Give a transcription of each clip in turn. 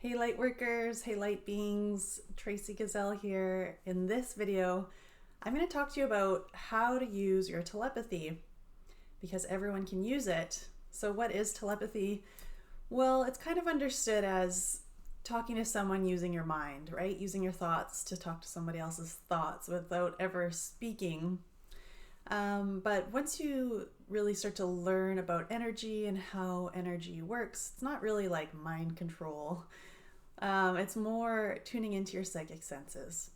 Hey light workers, hey light beings, Tracy Gazelle here. In this video, I'm going to talk to you about how to use your telepathy because everyone can use it. So what is telepathy? Well, it's kind of understood as talking to someone using your mind, right? Using your thoughts to talk to somebody else's thoughts without ever speaking. But once you really start to learn about energy and how energy works, it's not really like mind control. It's more tuning into your psychic senses.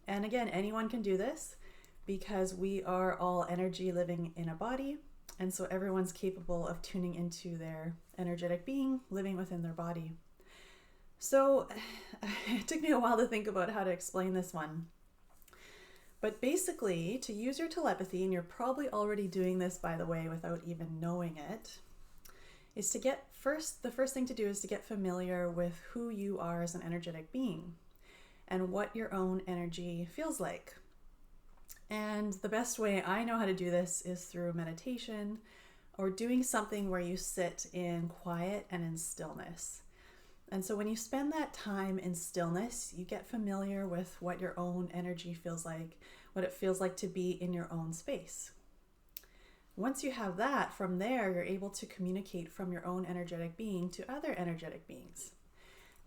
And again, anyone can do this because we are all energy living in a body. And so everyone's capable of tuning into their energetic being living within their body. So it took me a while to think about how to explain this one. But basically, to use your telepathy, and you're probably already doing this, by the way, without even knowing it, is to the first thing to do is to get familiar with who you are as an energetic being and what your own energy feels like. And the best way I know how to do this is through meditation or doing something where you sit in quiet and in stillness. And so when you spend that time in stillness, you get familiar with what your own energy feels like, what it feels like to be in your own space. Once you have that, from there, you're able to communicate from your own energetic being to other energetic beings.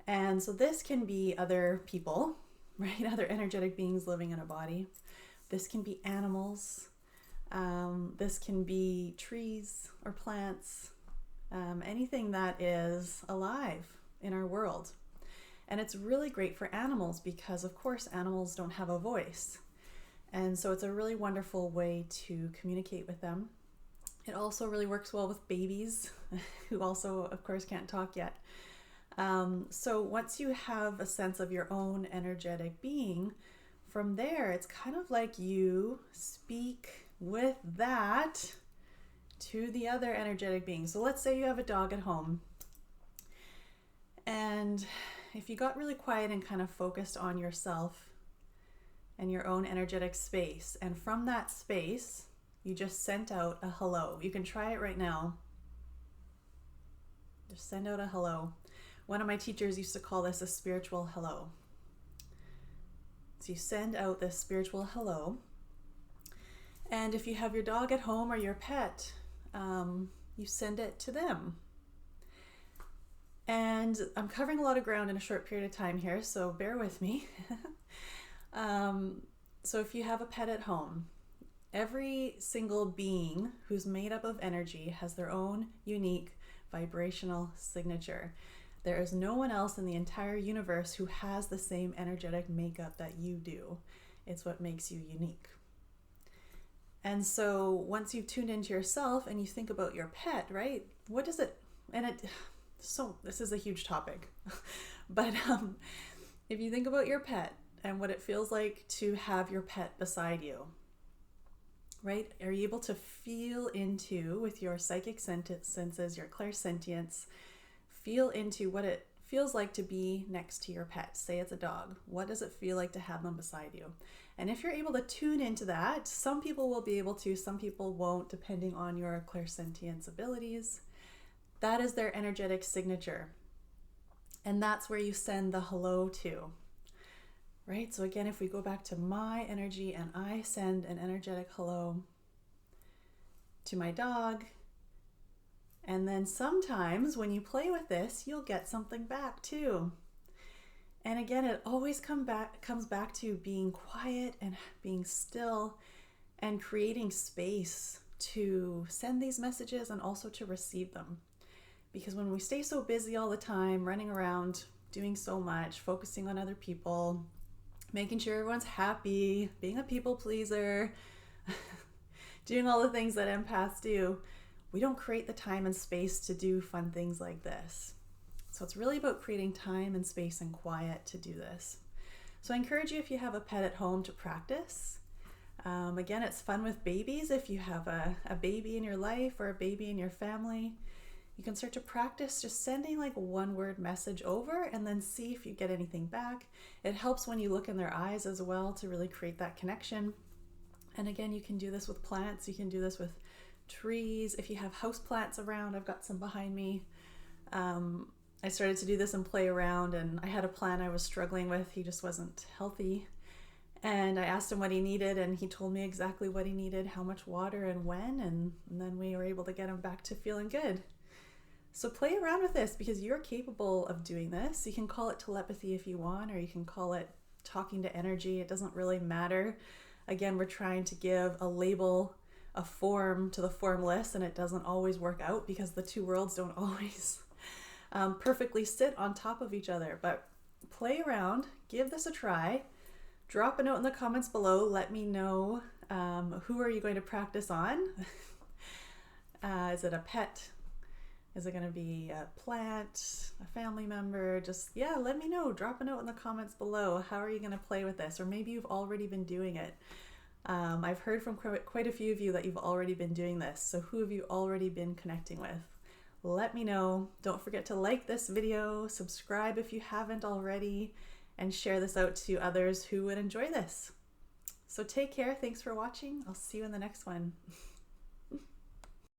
And so this can be other people, right? Other energetic beings living in a body. This can be animals. This can be trees or plants, anything that is alive in our world. And it's really great for animals because, of course, animals don't have a voice. And so it's a really wonderful way to communicate with them. It also really works well with babies who also, of course, can't talk yet. So once you have a sense of your own energetic being, from there, it's kind of like you speak with that to the other energetic beings. So let's say you have a dog at home. And if you got really quiet and kind of focused on yourself and your own energetic space, and from that space, you just sent out a hello. You can try it right now. Just send out a hello. One of my teachers used to call this a spiritual hello. So you send out this spiritual hello. And if you have your dog at home or your pet, you send it to them. And I'm covering a lot of ground in a short period of time here, so bear with me. So if you have a pet at home, every single being who's made up of energy has their own unique vibrational signature. There is no one else in the entire universe who has the same energetic makeup that you do. It's what makes you unique. And so once you've tuned into yourself and you think about your pet, right? What does it, so this is a huge topic, but if you think about your pet and what it feels like to have your pet beside you, right? Are you able to feel into, with your psychic senses, your clairsentience, feel into what it feels like to be next to your pet? Say it's a dog. What does it feel like to have them beside you? And if you're able to tune into that, some people will be able to, some people won't, depending on your clairsentience abilities. That is their energetic signature. And that's where you send the hello to, right? So again, if we go back to my energy and I send an energetic hello to my dog, and then sometimes when you play with this, you'll get something back too. And again, it always comes back to being quiet and being still and creating space to send these messages and also to receive them. Because when we stay so busy all the time, running around, doing so much, focusing on other people, making sure everyone's happy, being a people pleaser, doing all the things that empaths do, we don't create the time and space to do fun things like this. So it's really about creating time and space and quiet to do this. So I encourage you, if you have a pet at home, to practice. Again, it's fun with babies. If you have a baby in your life or a baby in your family, you can start to practice just sending like a one-word message over and then see if you get anything back. It helps when you look in their eyes as well to really create that connection. And again, you can do this with plants. You can do this with trees. If you have house plants around, I've got some behind me. I started to do this and play around, and I had a plant I was struggling with. He just wasn't healthy. And I asked him what he needed, and he told me exactly what he needed, how much water and when, and then we were able to get him back to feeling good. So play around with this because you're capable of doing this. You can call it telepathy if you want, or you can call it talking to energy. It doesn't really matter. Again, we're trying to give a label, a form to the formless, and it doesn't always work out because the two worlds don't always perfectly sit on top of each other. But play around, give this a try. Drop a note in the comments below. Let me know who are you going to practice on. Is it a pet? Is it going to be a plant, a family member? Just, yeah, let me know. Drop a note in the comments below. How are you going to play with this? Or maybe you've already been doing it. I've heard from quite a few of you that you've already been doing this. So who have you already been connecting with? Let me know. Don't forget to like this video, subscribe if you haven't already, and share this out to others who would enjoy this. So take care. Thanks for watching. I'll see you in the next one.